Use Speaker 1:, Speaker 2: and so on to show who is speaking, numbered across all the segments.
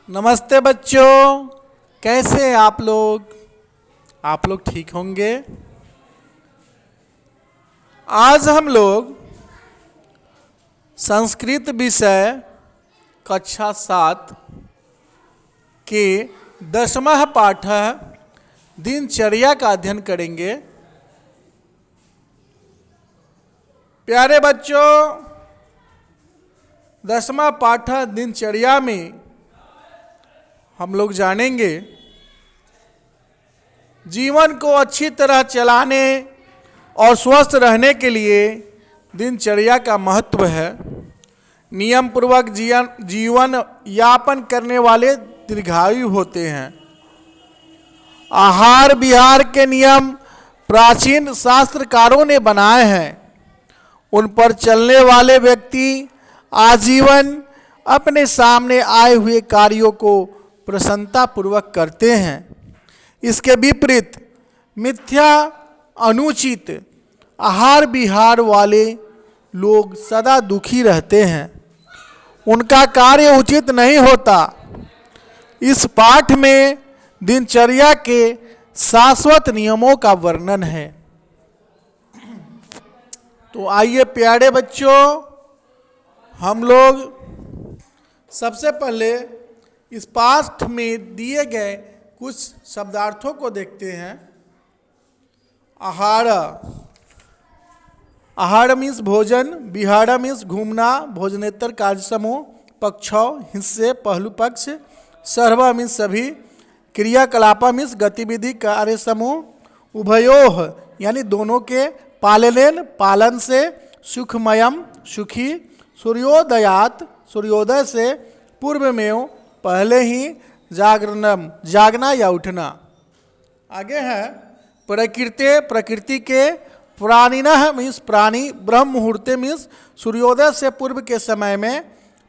Speaker 1: नमस्ते बच्चों, कैसे हैं आप लोग? आप लोग ठीक होंगे। आज हम लोग संस्कृत विषय कक्षा 7 के 10वां पाठ दिनचर्या का अध्ययन करेंगे। प्यारे बच्चों, 10वां पाठ दिनचर्या में हम लोग जानेंगे जीवन को अच्छी तरह चलाने और स्वस्थ रहने के लिए दिनचर्या का महत्व है। नियम पूर्वक जीवन यापन करने वाले दीर्घायु होते हैं। आहार विहार के नियम प्राचीन शास्त्रकारों ने बनाए हैं। उन पर चलने वाले व्यक्ति आजीवन अपने सामने आए हुए कार्यों को प्रसन्नता पूर्वक करते हैं। इसके विपरीत मिथ्या अनुचित आहार विहार वाले लोग सदा दुखी रहते हैं। उनका कार्य उचित नहीं होता। इस पाठ में दिनचर्या के शाश्वत नियमों का वर्णन है। तो आइए प्यारे बच्चों, हम लोग सबसे पहले इस पाठ में दिए गए कुछ शब्दार्थों को देखते हैं। आहार, आहार मीन्स भोजन, विहार मीन्स घूमना, भोजनेतर कार्य समूह, पक्षौ हिस्से पहलू पक्ष, सर्व मीन्स सभी, क्रियाकलाप मीन्स गतिविधि कार्य समूह, उभयोः यानी दोनों के, पालनेन पालन से, सुखमयम सुखी, सूर्योदयात सूर्योदय से, पूर्वमेव पहले ही, जागरणम जागना या उठना। आगे है प्रकृति, प्रकृति के, प्राणिनः मीन्स प्राणी, ब्रह्म मुहूर्ते मीन्स सूर्योदय से पूर्व के समय में,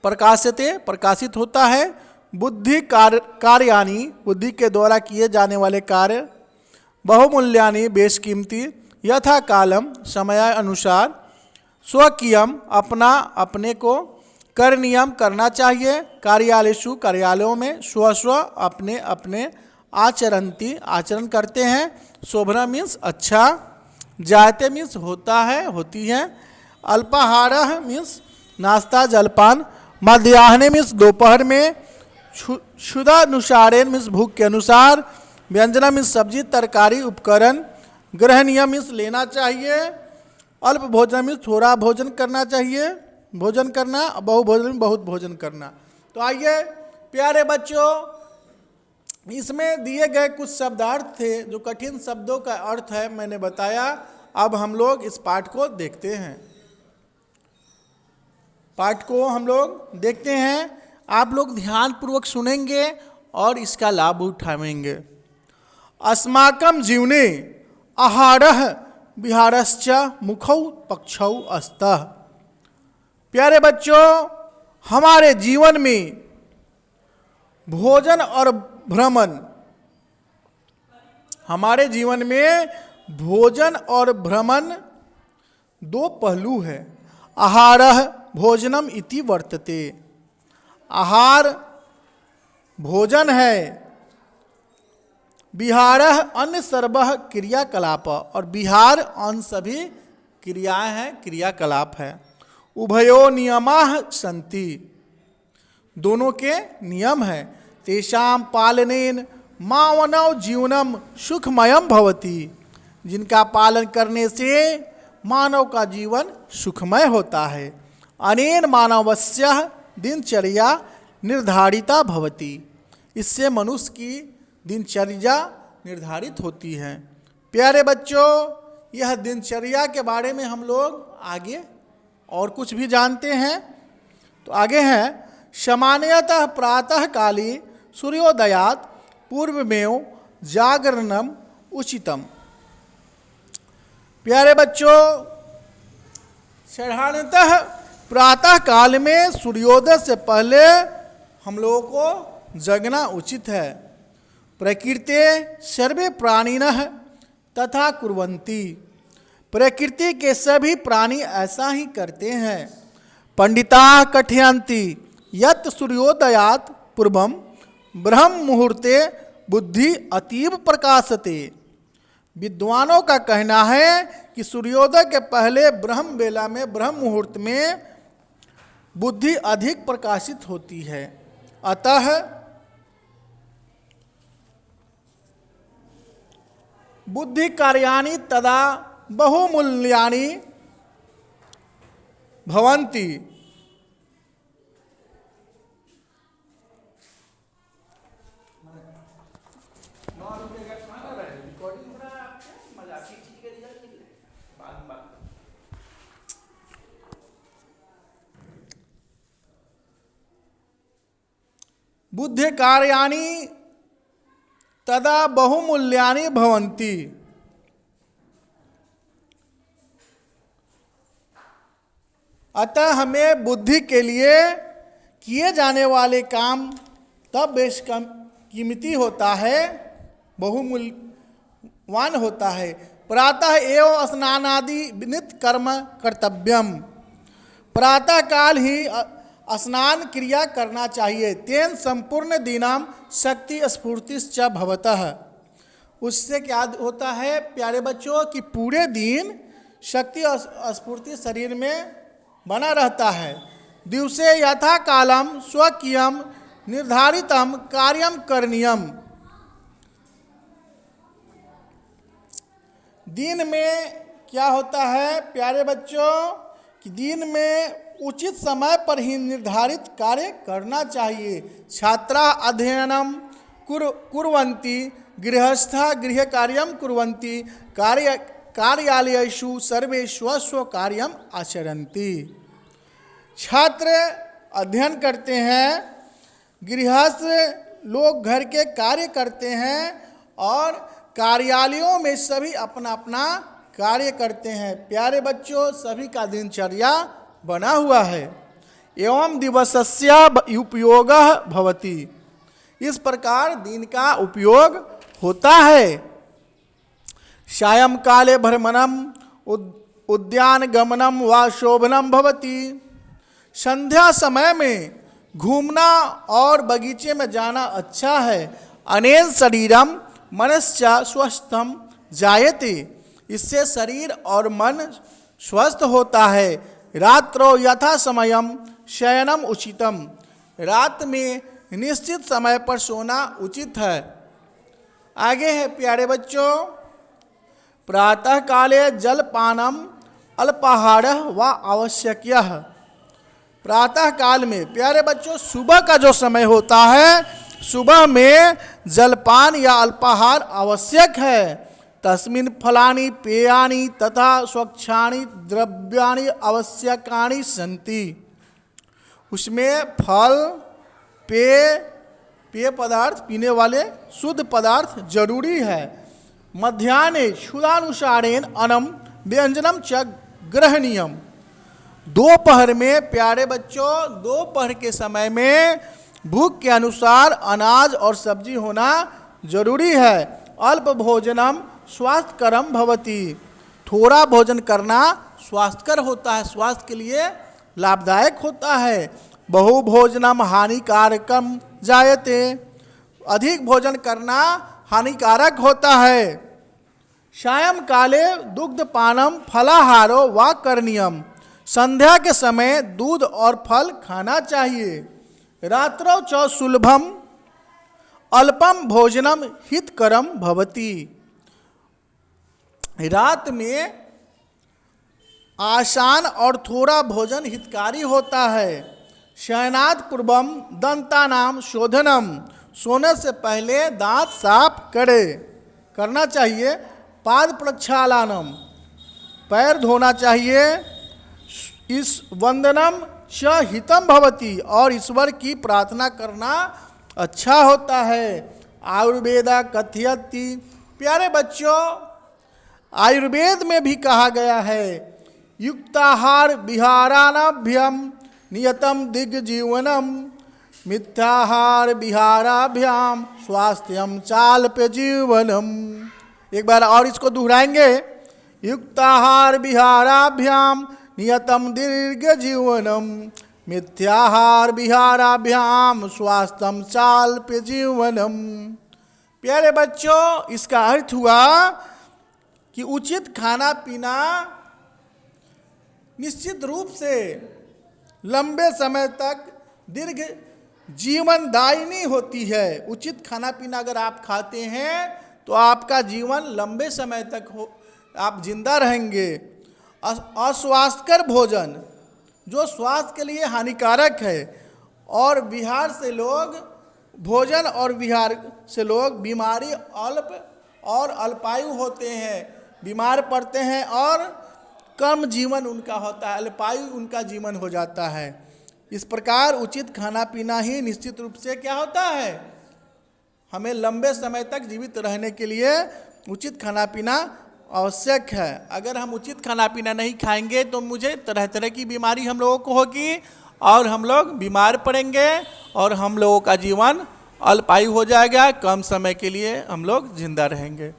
Speaker 1: प्रकाशते प्रकाशित होता है, बुद्धि कार्यानि बुद्धि के द्वारा किए जाने वाले कार्य, बहुमूल्यानि बेशकीमती, यथा कालम समय अनुसार, स्वकीयम अपना अपने को, कर नियम करना चाहिए, कार्यालयेषु कार्यालयों में, स्व स्व अपने अपने, आचरन्ति आचरण करते हैं, शोभना मीन्स अच्छा, जायते मीन्स होता है होती है, अल्पाहारः मीन्स नाश्ता जलपान, मध्याह्ने मीन्स दोपहर में, क्षुधानुसारेण मीन्स भूख के अनुसार, व्यंजना मीन्स सब्जी तरकारी उपकरण, ग्रहणीय मीन्स लेना चाहिए, अल्प भोजन मीन्स थोड़ा भोजन करना चाहिए, भोजन करना, बहु भोजन में बहुत भोजन करना। तो आइए प्यारे बच्चों, इसमें दिए गए कुछ शब्दार्थ थे जो कठिन शब्दों का अर्थ है मैंने बताया। अब हम लोग इस पाठ को देखते हैं। पाठ को हम लोग देखते हैं। आप लोग ध्यानपूर्वक सुनेंगे और इसका लाभ उठाएंगे। अस्माकं जीवने आहारः विहारश्च मुखौ पक्षौ अस्तः। प्यारे बच्चों, हमारे जीवन में भोजन और भ्रमण, हमारे जीवन में भोजन और भ्रमण दो पहलू है। आहारः भोजनम इति वर्तते। आहार भोजन है, विहारः अन्य सर्वः क्रियाकलाप, और विहार अन्य सभी क्रियाएं हैं, क्रियाकलाप है। उभयो नियमाः सन्ति, दोनों के नियम हैं। तेषां पालनेन मानव जीवनम सुखमयम भवति, जिनका पालन करने से मानव का जीवन सुखमय होता है। अनेन मानवस्य दिनचर्या निर्धारिता भवति, इससे मनुष्य की दिनचर्या निर्धारित होती है। प्यारे बच्चों, यह दिनचर्या के बारे में हम लोग आगे और कुछ भी जानते हैं। तो आगे हैं, सामान्यतः प्रातः काले सूर्योदयात पूर्वमेव जागरणम उचितम। प्यारे बच्चों, साधारणतः प्रातः काल में सूर्योदय से पहले हम लोगों को जगना उचित है। प्रकृते सर्वे प्राणिनः तथा कुर्वन्ति, प्रकृति के सभी प्राणी ऐसा ही करते हैं। पंडिता कथयन्ति यत् सूर्योदयात् पूर्वम ब्रह्म मुहूर्ते बुद्धि अतीव प्रकाशते। विद्वानों का कहना है कि सूर्योदय के पहले ब्रह्म बेला में, ब्रह्म मुहूर्त में बुद्धि अधिक प्रकाशित होती है। अतः बुद्धि कार्याणि तदा बहुमूल्यानि भवन्ति। बुद्धि कार्याणि तदा बहुमूल्यानि भवन्ति। अतः हमें बुद्धि के लिए किए जाने वाले काम तब बेश कीमती होता है, बहुमूल्यवान होता है। प्रातः एवं स्नानादि नित्य कर्म कर्तव्यम। प्रातः काल ही स्नान क्रिया करना चाहिए। तेन संपूर्ण दिनम शक्ति स्फूर्तिश्च भवतः। उससे क्या होता है प्यारे बच्चों कि पूरे दिन शक्ति और स्फूर्ति शरीर में बना रहता है। दिवसे यथा कालम स्वकीयम निर्धारितम कार्यम करणीयम। दिन में क्या होता है प्यारे बच्चों कि दिन में उचित समय पर ही निर्धारित कार्य करना चाहिए। छात्रा अध्ययनम कुर्वन्ति, गृहस्था गृह कार्यम कुर्वन्ति, कार्यालयेषु सर्वे स्वस्व कार्यम आचरन्ति। छात्र अध्ययन करते हैं, गृहस्थ लोग घर के कार्य करते हैं और कार्यालयों में सभी अपना अपना कार्य करते हैं। प्यारे बच्चों सभी का दिनचर्या बना हुआ है। एवं दिवसस्य उपयोगः भवति। इस प्रकार दिन का उपयोग होता है। सायं काले भ्रमणम उद्यान गमनम व शोभनम भवति। संध्या समय में घूमना और बगीचे में जाना अच्छा है। अनेन शरीरम मनश्च स्वस्थम जायते। इससे शरीर और मन स्वस्थ होता है। रात्रो यथा समयम शयनम उचितम। रात में निश्चित समय पर सोना उचित है। आगे है प्यारे बच्चों, प्रातः काले जलपानम अल्पाहारः व आवश्यकः। प्रातः काल में प्यारे बच्चों सुबह का जो समय होता है, सुबह में जलपान या अल्पाहार आवश्यक है। तस्मिन् फलानि पेयानि तथा स्वच्छानि द्रव्याणि आवश्यकानि सन्ति। उसमें फल, पेय पदार्थ, पीने वाले शुद्ध पदार्थ जरूरी है। मध्याह्ने क्षुधानुसारेण अन्नम व्यंजनम च ग्रहणीयम। दोपहर में प्यारे बच्चों दोपहर के समय में भूख के अनुसार अनाज और सब्जी होना जरूरी है। अल्प भोजनम स्वास्थ्यकरम भवति। थोड़ा भोजन करना स्वास्थ्यकर होता है, स्वास्थ्य के लिए लाभदायक होता है। बहु भोजनम हानिकारकम जायते। अधिक भोजन करना हानिकारक होता है। सायं काले दुग्ध पानम फलाहारो व करणीयम। संध्या के समय दूध और फल खाना चाहिए। रात्रौ च सुलभम अल्पम भोजनम हितकरम भवति। रात में आसान और थोड़ा भोजन हितकारी होता है। शयनात् पूर्वम दंतानाम शोधनम। सोने से पहले दांत साफ करना चाहिए। पाद प्रक्षालनम, पैर धोना चाहिए। इस वंदनम च हितम भवति। और ईश्वर की प्रार्थना करना अच्छा होता है। आयुर्वेदा कथयति। प्यारे बच्चों आयुर्वेद में भी कहा गया है युक्ताहार विहारानाभ्यम नियतम दिग्जीवनम मिथ्याहार विहाराभ्याम स्वास्थ्यम चाल्प जीवनम। एक बार और इसको दोहराएंगे। युक्ताहार विहाराभ्याम नियतम दीर्घ जीवनम मिथ्याहार विहाराभ्याम स्वास्थ्यम चाल्प्य जीवनम। प्यारे बच्चों, इसका अर्थ हुआ कि उचित खाना पीना निश्चित रूप से लंबे समय तक दीर्घ जीवनदायिनी होती है। उचित खाना पीना अगर आप खाते हैं तो आपका जीवन लंबे समय तक आप जिंदा रहेंगे। अस्वास्थ्यकर भोजन जो स्वास्थ्य के लिए हानिकारक है, और विहार से लोग भोजन और विहार से लोग बीमारी अल्पायु होते हैं, बीमार पड़ते हैं और कम जीवन उनका होता है, अल्पायु उनका जीवन हो जाता है। इस प्रकार उचित खाना पीना ही निश्चित रूप से क्या होता है, हमें लंबे समय तक जीवित रहने के लिए उचित खाना पीना आवश्यक है। अगर हम उचित खाना पीना नहीं खाएंगे तो मुझे तरह तरह की बीमारी हम लोगों को होगी और हम लोग बीमार पड़ेंगे और हम लोगों का जीवन अल्पायु हो जाएगा, कम समय के लिए हम लोग जिंदा रहेंगे।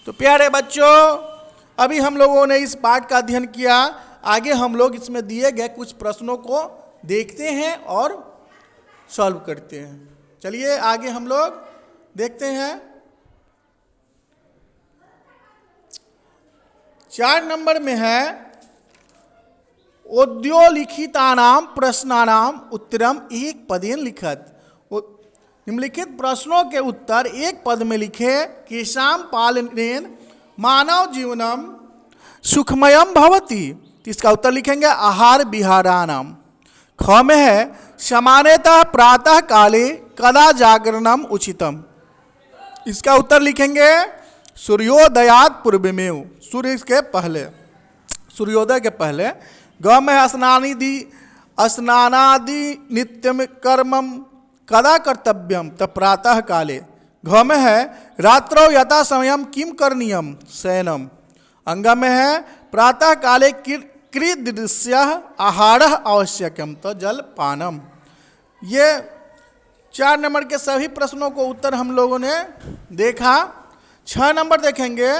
Speaker 1: तो प्यारे बच्चों, अभी हम लोगों ने इस पाठ का अध्ययन किया। आगे हम लोग इसमें दिए गए कुछ प्रश्नों को देखते हैं और सॉल्व करते हैं। चलिए आगे हम लोग देखते हैं। 4 नंबर में है उद्योलिखितानाम प्रश्नानाम उत्तरम एक पदेन लिखत। निम्नलिखित प्रश्नों के उत्तर एक पद में लिखे। केशाम पालनेन मानव जीवनम सुखमयम भवति। इसका उत्तर लिखेंगे आहार विहाराणाम। ख में है सामान्यतः प्रातः काले कदा जागरणम उचितम। इसका उत्तर लिखेंगे सूर्योदयात पूर्वमेव, सूर्य के पहले, सूर्योदय के पहले। ग में स्नानादि नित्यम कर्मम कदा कर्तव्यम तब प्रातः काले। घ में है रात्रौ यथा समयम किम करणीयम शयनम। अंग में है प्रातः काले कृदृश्य आहार आवश्यकम तो जलपानम। ये 4 नंबर के सभी प्रश्नों को उत्तर हम लोगों ने देखा। 6 नंबर देखेंगे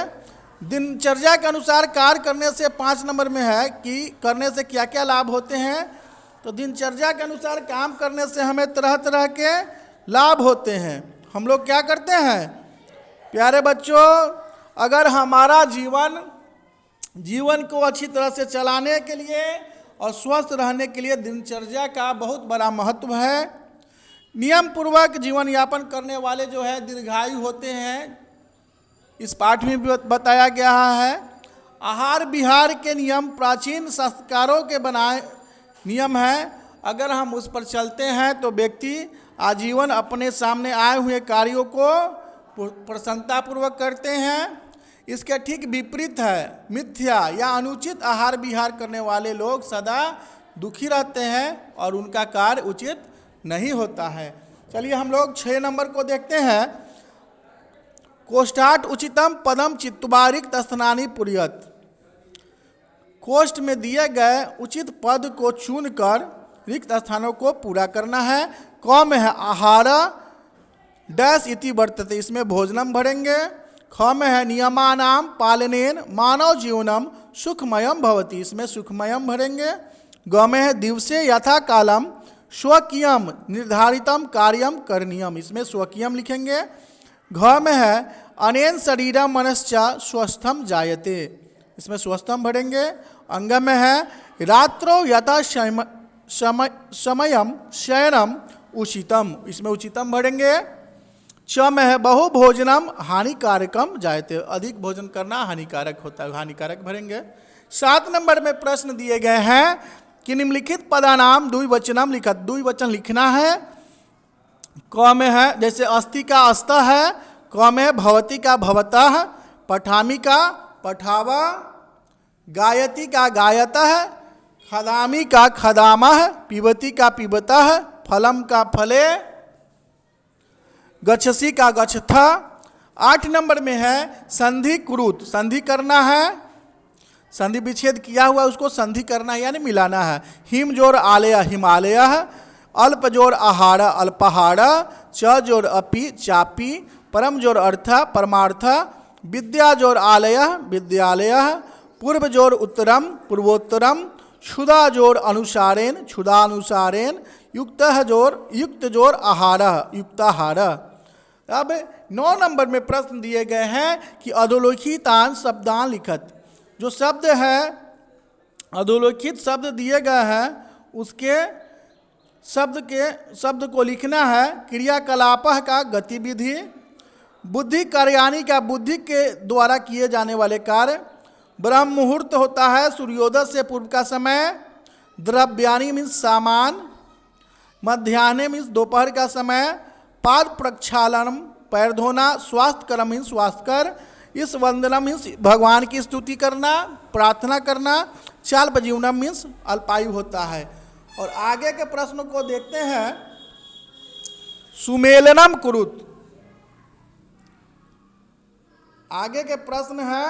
Speaker 1: दिनचर्या के अनुसार कार्य करने से। 5 नंबर में है कि करने से क्या क्या लाभ होते हैं। तो दिनचर्या के अनुसार काम करने से हमें तरह तरह के लाभ होते हैं। हम लोग क्या करते हैं प्यारे बच्चों, अगर हमारा जीवन को अच्छी तरह से चलाने के लिए और स्वस्थ रहने के लिए दिनचर्या का बहुत बड़ा महत्व है। नियम पूर्वक जीवन यापन करने वाले जो है दीर्घायु होते हैं, इस पाठ में भी बताया गया है। आहार विहार के नियम प्राचीन संस्कारों के बनाए नियम है। अगर हम उस पर चलते हैं तो व्यक्ति आजीवन अपने सामने आए हुए कार्यों को प्रसन्नतापूर्वक करते हैं। इसके ठीक विपरीत है मिथ्या या अनुचित आहार विहार करने वाले लोग सदा दुखी रहते हैं और उनका कार्य उचित नहीं होता है। चलिए हम लोग 6 नंबर को देखते हैं। कोष्ठाट उचितम पदम चित्तुबारिक तस्थनानी पुरियत। कोष्ठ में दिए गए उचित पद को चुनकर रिक्त स्थानों को पूरा करना है। क में है आहार डैश इति वर्तते, इसमें भोजनम भरेंगे। ख में है नियमानाम पालनेन मानव जीवनम सुखमयम भवति, इसमें सुखमयम भरेंगे। ग में है दिवसे यथा कालम स्वकीयम निर्धारितम कार्यम करणीयम, इसमें स्वकीयम लिखेंगे। घ में है अनेन शरीरम मनश्चा स्वस्थम जायते, इसमें स्वस्थम भरेंगे। अंग में है रात्रो यथा समयम शयनम उचितम, इसमें उचितम भरेंगे। च में है बहु भोजनम हानिकारकम जायते, अधिक भोजन करना हानिकारक होता है, हानिकारक भरेंगे। 7 नंबर में प्रश्न दिए गए हैं कि निम्नलिखित पदानाम द्विवचनम लिखत, द्विवचन लिखना है। क में है जैसे अस्थि का अस्त है, क में भवती का भवतः, पठामी का पठावा, गायती का गायतः, खदामी का खदामः, पिबती का पिबतः, फलम का फले, गच्छसी का गच्छथा। 8 नंबर में है संधि कुरुत, संधि करना है, संधि विच्छेद किया हुआ उसको संधि करना है यानी मिलाना है। हिम जोर आलय हिमालय, अल्प जोर आहार अल्पहार, च जोर अपि चापी, परम जोर अर्थ परमार्थ, विद्या जोर आलय विद्यालय, पूर्व जोर उत्तरम पूर्वोत्तरम, क्षुधा जोर अनुसारेण, क्षुधानुसारेण, युक्त जोर आहार, युक्ताहार। अब 9 नंबर में प्रश्न दिए गए हैं कि अधोलिखितान शब्दान लिखत। जो शब्द है, अधोलिखित शब्द दिए गए हैं, उसके शब्द को लिखना है। क्रियाकलाप का गतिविधि, बुद्धि कार्यानी का बुद्धि के द्वारा किए जाने वाले कार्य, ब्रह्म मुहूर्त होता है सूर्योदय से पूर्व का समय, द्रव्यानी मीन्स सामान, मध्याह्न मीन्स दोपहर का समय, पाद प्रक्षालनम पैर धोना, स्वास्थ्य कर्म मीन्स स्वास्थ्य कर, इस वंदनम मीन्स भगवान की स्तुति करना, प्रार्थना करना, चाल्पजीवनम मीन्स अल्पायु होता है। और आगे के प्रश्न को देखते हैं। सुमेलनम कुरुत, आगे के प्रश्न है